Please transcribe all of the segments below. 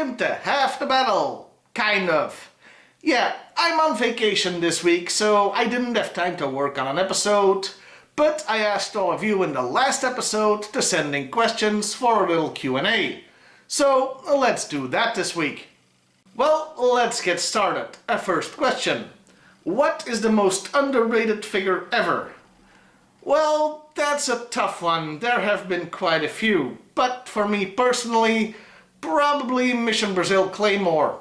welcome to Half the Battle. Kind of. Yeah, I'm on vacation this week, so I didn't have time to work on an episode, but I asked all of you in the last episode to send in questions for a little Q&A. So let's do that this week. Well, let's get started. A first question. What is the most underrated figure ever? Well, that's a tough one. There have been quite a few, but for me personally, probably Mission Brazil Claymore.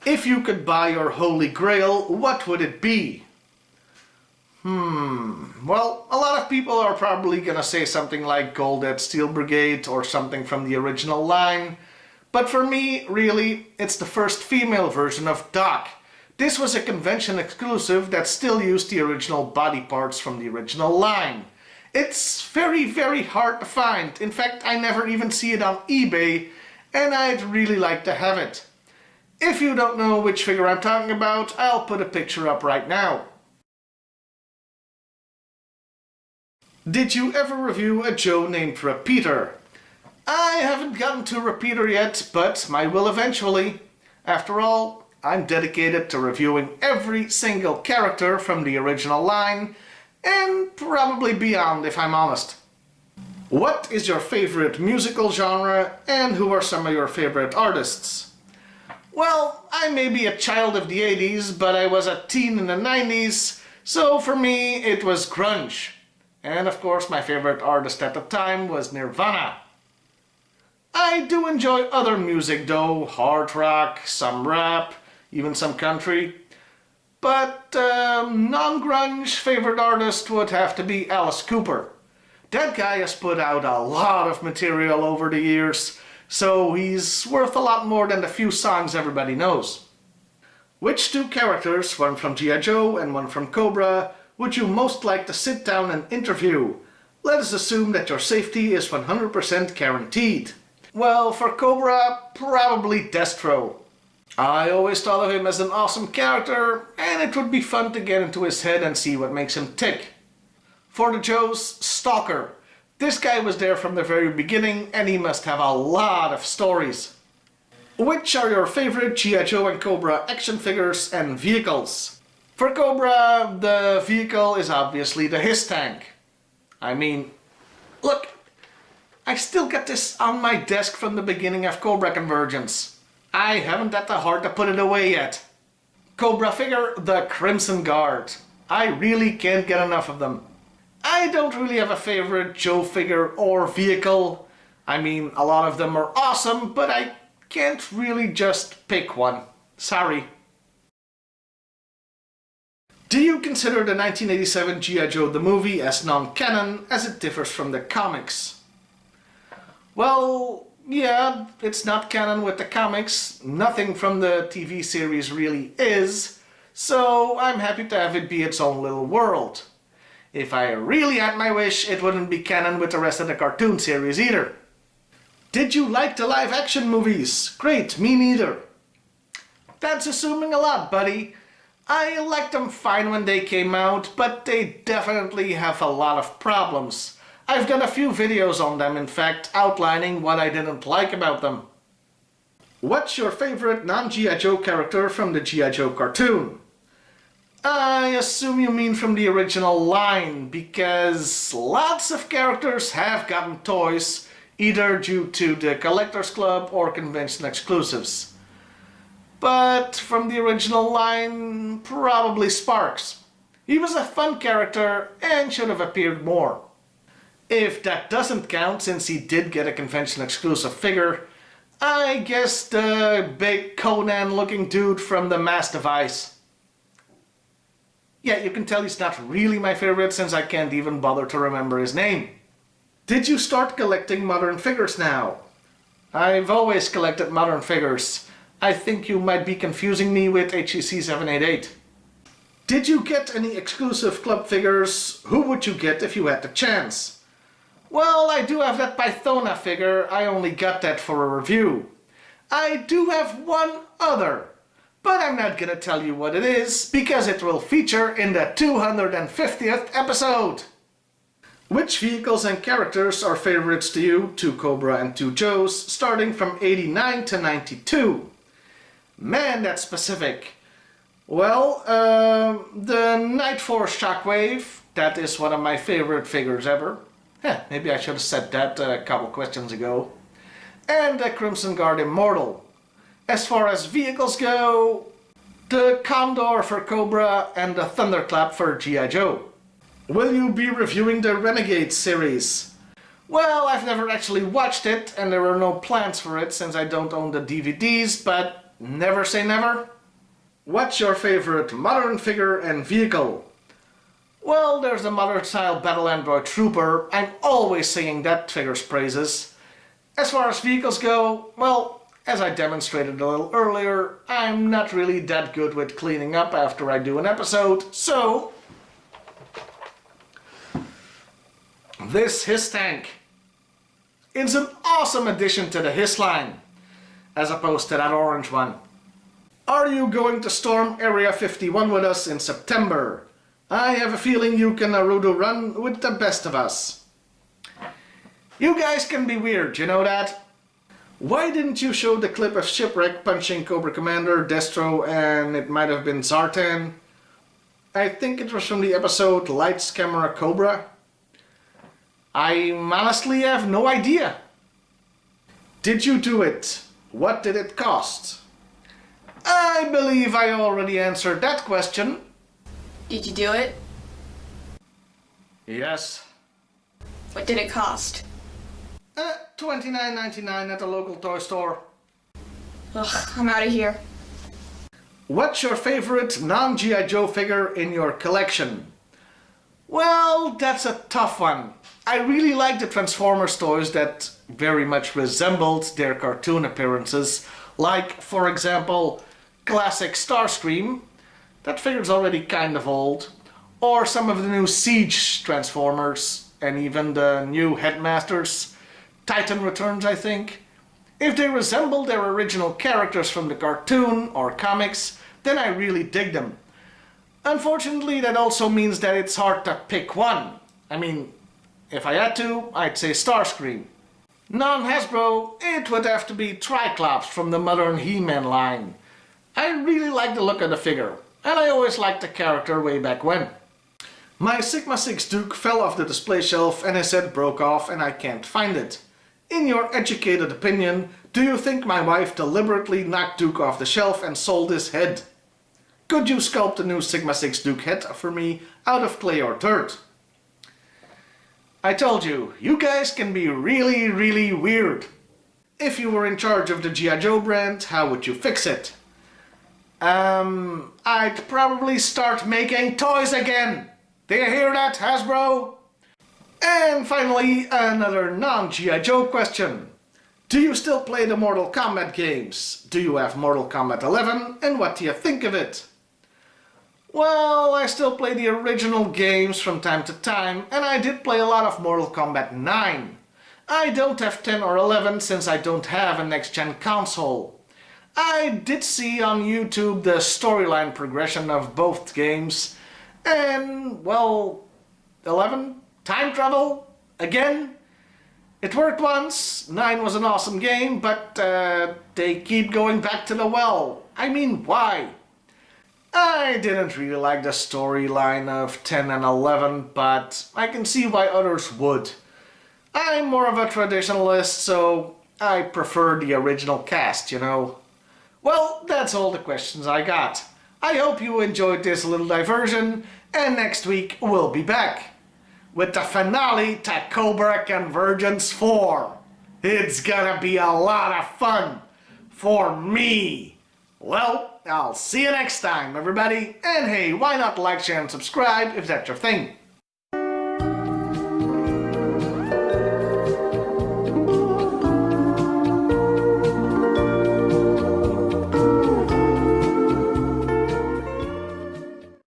If you could buy your holy grail, what would it be? Well, a lot of people are probably gonna say something like Gold at Steel Brigade or something from the original line, but for me, really, it's the first female version of Doc. This was a convention exclusive that still used the original body parts from the original line. It's very, very hard to find. In fact, I never even see it on eBay, and I'd really like to have it. If you don't know which figure I'm talking about, I'll put a picture up right now. Did you ever review a Joe named Repeater? I haven't gotten to Repeater yet, but I will eventually. After all, I'm dedicated to reviewing every single character from the original line, and probably beyond if I'm honest. What is your favorite musical genre, and who are some of your favorite artists? Well, I may be a child of the 80s, but I was a teen in the 90s, so for me it was grunge. And of course my favorite artist at the time was Nirvana. I do enjoy other music though, hard rock, some rap, even some country. But non-grunge favorite artist would have to be Alice Cooper. That guy has put out a lot of material over the years, so he's worth a lot more than the few songs everybody knows. Which two characters, one from G.I. Joe and one from Cobra, would you most like to sit down and interview? Let us assume that your safety is 100% guaranteed. Well, for Cobra, probably Destro. I always thought of him as an awesome character, and it would be fun to get into his head and see what makes him tick. For the Joes, Stalker. This guy was there from the very beginning, and he must have a lot of stories. Which are your favorite G.I. Joe and Cobra action figures and vehicles? For Cobra, the vehicle is obviously the Hiss Tank. I mean, look, I still got this on my desk from the beginning of Cobra Convergence. I haven't had the heart to put it away yet. Cobra figure, the Crimson Guard. I really can't get enough of them. I don't really have a favorite Joe figure or vehicle. I mean, a lot of them are awesome, but I can't really just pick one. Sorry. Do you consider the 1987 G.I. Joe the movie as non-canon as it differs from the comics? Well, yeah, it's not canon with the comics. Nothing from the TV series really is, so I'm happy to have it be its own little world. If I really had my wish, it wouldn't be canon with the rest of the cartoon series either. Did you like the live-action movies? Great, me neither. That's assuming a lot, buddy. I liked them fine when they came out, but they definitely have a lot of problems. I've done a few videos on them, in fact, outlining what I didn't like about them. What's your favorite non-G.I. Joe character from the G.I. Joe cartoon? I assume you mean from the original line, because lots of characters have gotten toys, either due to the Collectors Club or convention exclusives. But from the original line, probably Sparks. He was a fun character and should have appeared more. If that doesn't count, since he did get a convention exclusive figure, I guess the big Conan looking dude from the Mass Device. Yeah, you can tell he's not really my favorite since I can't even bother to remember his name. Did you start collecting modern figures now? I've always collected modern figures. I think you might be confusing me with HEC 788. Did you get any exclusive club figures? Who would you get if you had the chance? Well, I do have that Pythona figure. I only got that for a review. I do have one other, but I'm not gonna tell you what it is because it will feature in the 250th episode. Which vehicles and characters are favorites to you, 2 Cobra and 2 Joes, starting from 89 to 92? Man, that's specific. Well, the Night Force Shockwave, that is one of my favorite figures ever. Maybe I should have said that a couple questions ago. And the Crimson Guard Immortal. As far as vehicles go, the Condor for Cobra and the Thunderclap for G.I. Joe. Will you be reviewing the Renegade series? Well, I've never actually watched it, and there are no plans for it since I don't own the DVDs, but never say never. What's your favorite modern figure and vehicle? Well, there's the modern-style Battle Android Trooper. I'm always singing that figure's praises. As far as vehicles go, well, as I demonstrated a little earlier, I'm not really that good with cleaning up after I do an episode, so this Hiss tank. It's an awesome addition to the Hiss line, as opposed to that orange one. Are you going to storm Area 51 with us in September? I have a feeling you can Naruto run with the best of us. You guys can be weird, you know that? Why didn't you show the clip of Shipwreck punching Cobra Commander, Destro, and it might have been Zartan? I think it was from the episode Lights Camera Cobra. I honestly have no idea. Did you do it? What did it cost? I believe I already answered that question. Did you do it? Yes. What did it cost? $29.99 at the local toy store. Ugh, I'm out of here. What's your favorite non-G.I. Joe figure in your collection? Well, that's a tough one. I really like the Transformers toys that very much resembled their cartoon appearances, like, for example, classic Starscream. That figure's already kind of old. Or some of the new Siege Transformers, and even the new Headmasters. Titan Returns, I think. If they resemble their original characters from the cartoon or comics, then I really dig them. Unfortunately, that also means that it's hard to pick one. I mean, if I had to, I'd say Starscream. Non-Hasbro, it would have to be Triclops from the modern He-Man line. I really like the look of the figure, and I always liked the character way back when. My Sigma 6 Duke fell off the display shelf and his head broke off and I can't find it. In your educated opinion, do you think my wife deliberately knocked Duke off the shelf and sold his head? Could you sculpt a new Sigma 6 Duke head for me out of clay or dirt? I told you, you guys can be really, really weird. If you were in charge of the G.I. Joe brand, how would you fix it? I'd probably start making toys again. Do you hear that, Hasbro? And finally, another non-G.I. Joe question. Do you still play the Mortal Kombat games? Do you have Mortal Kombat 11, and what do you think of it? Well, I still play the original games from time to time, and I did play a lot of Mortal Kombat 9. I don't have 10 or 11 since I don't have a next-gen console. I did see on YouTube the storyline progression of both games, and, well, 11? Time travel? Again? It worked once, 9 was an awesome game, but they keep going back to the well. I mean, why? I didn't really like the storyline of 10 and 11, but I can see why others would. I'm more of a traditionalist, so I prefer the original cast, you know. Well, that's all the questions I got. I hope you enjoyed this little diversion, and next week we'll be back with the finale to Cobra Convergence 4. It's gonna be a lot of fun for me. Well, I'll see you next time, everybody. And hey, why not like, share, and subscribe if that's your thing.